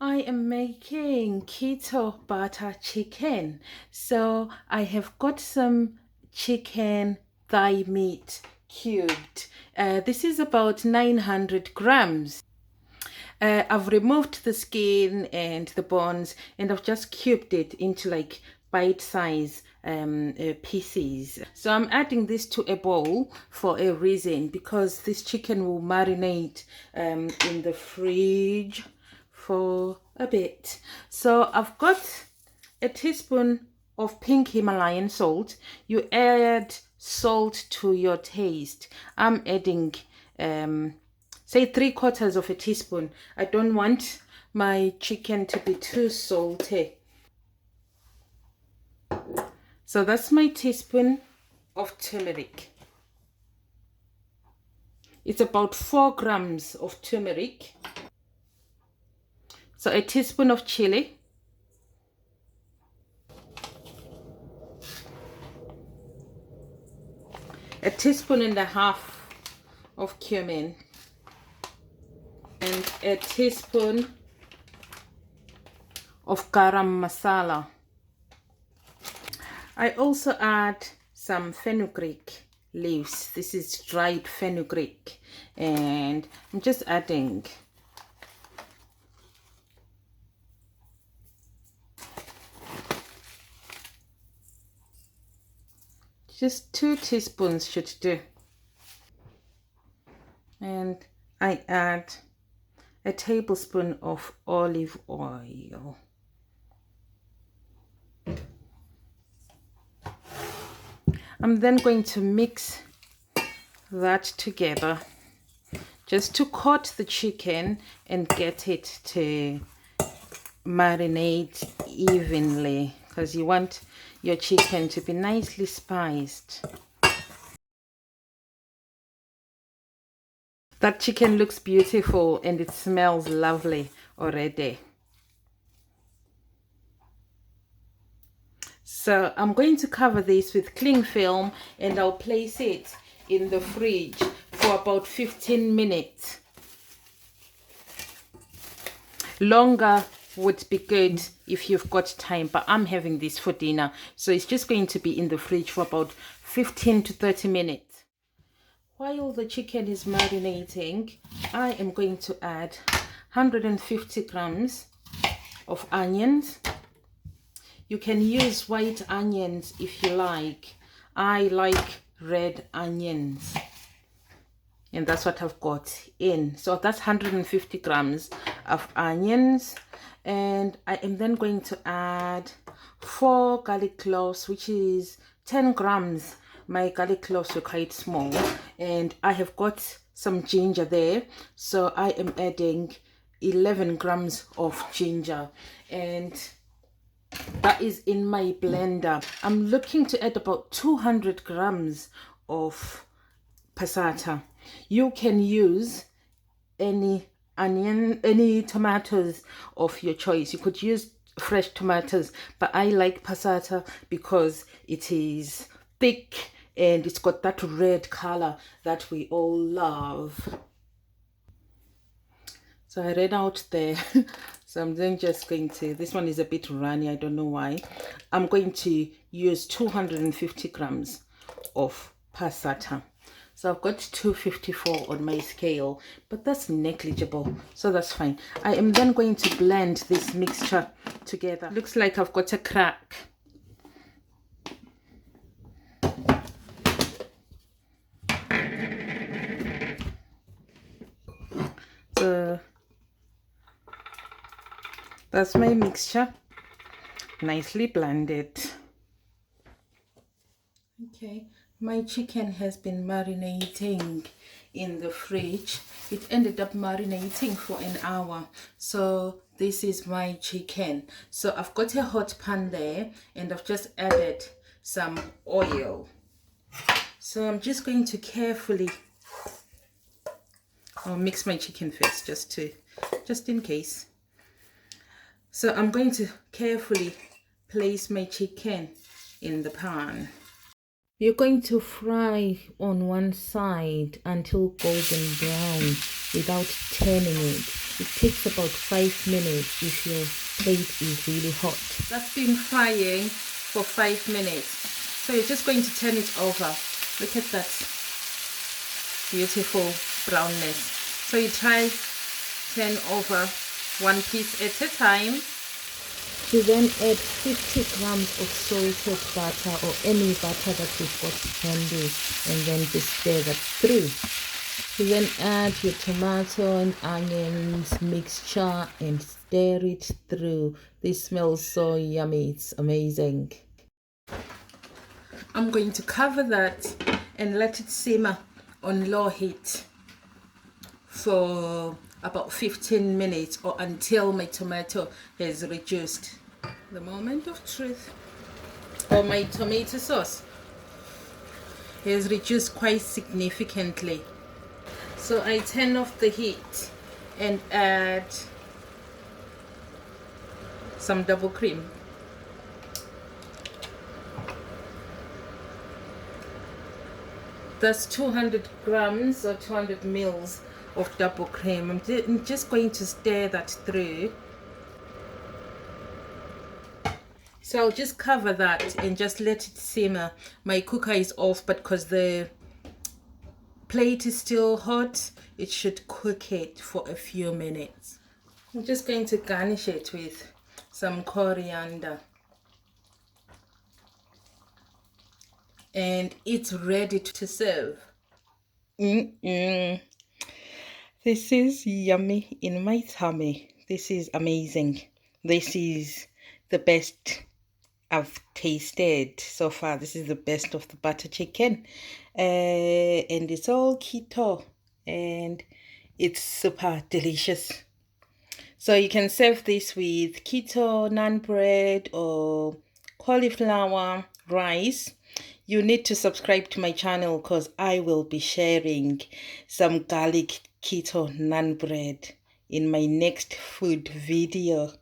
I am making keto butter chicken. So I have got some chicken thigh meat cubed. This is about 900 grams. I've removed the skin and the bones, and I've just cubed it into like bite-size pieces. So I'm adding this to a bowl for a reason, because this chicken will marinate in the fridge for a bit. So I've got a teaspoon of pink Himalayan salt. You add salt to your taste. I'm adding say 3/4 of a teaspoon. I don't want my chicken to be too salty. So that's my teaspoon of turmeric. It's about 4 grams of turmeric. So a teaspoon of chili. A teaspoon and a half of cumin. And a teaspoon of garam masala. I also add some fenugreek leaves. This is dried fenugreek, and I'm just adding just 2 teaspoons should do. And I add a tablespoon of olive oil. I'm then going to mix that together just to coat the chicken and get it to marinate evenly, because you want your chicken to be nicely spiced. That chicken looks beautiful and it smells lovely already. So I'm going to cover this with cling film, and I'll place it in the fridge for about 15 minutes. Longer would be good if you've got time, but I'm having this for dinner, so it's just going to be in the fridge for about 15 to 30 minutes. While the chicken is marinating, I am going to add 150 grams of onions. You can use white onions if you like. I like red onions, and that's what I've got in. So that's 150 grams of onions, and I am then going to add 4 garlic cloves, which is 10 grams. My garlic cloves were quite small, and I have got some ginger there, so I am adding 11 grams of ginger, and that is in my blender. I'm looking to add about 200 grams of passata. You can use any onion, any tomatoes of your choice. You could use fresh tomatoes, but I like passata because it is thick and it's got that red color that we all love. So I ran out there. So I'm then just going to, this one is a bit runny, I don't know why. I'm going to use 250 grams of passata. So I've got 254 on my scale, but that's negligible, so that's fine. I am then going to blend this mixture together. Looks like I've got a crack. So that's my mixture, nicely blended. Okay, my chicken has been marinating in the fridge. It ended up marinating for an hour. So this is my chicken. So I've got a hot pan there, and I've just added some oil. So I'm just going to carefully, I'll mix my chicken first just in case. So I'm going to carefully place my chicken in the pan. You're going to fry on one side until golden brown without turning it. It takes about 5 minutes if your plate is really hot. That's been frying for 5 minutes. So you're just going to turn it over. Look at that beautiful brownness. So you try turn over one piece at a time. You then add 50 grams of salted butter or any butter that you've got handy, and then just stir that through. You then add your tomato and onions mixture and stir it through. This smells so yummy, it's amazing. I'm going to cover that and let it simmer on low heat for about 15 minutes or until my tomato has reduced. The moment of truth. Or my tomato sauce has reduced quite significantly. So I turn off the heat and add some double cream. That's 200 grams or 200 mils of double cream. I'm just going to stir that through. So I'll just cover that and just let it simmer. My cooker is off, but because the plate is still hot, it should cook it for a few minutes. I'm just going to garnish it with some coriander. And it's ready to serve. This is yummy in my tummy. This is amazing. This is the best I've tasted so far. This is the best of the butter chicken. And it's all keto. And it's super delicious. So you can serve this with keto naan bread or cauliflower rice. You need to subscribe to my channel because I will be sharing some garlic keto naan bread in my next food video.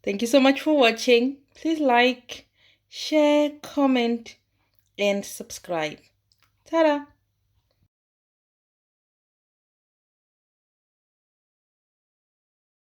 Thank you so much for watching. Please like, share, comment, and subscribe. Ta-da!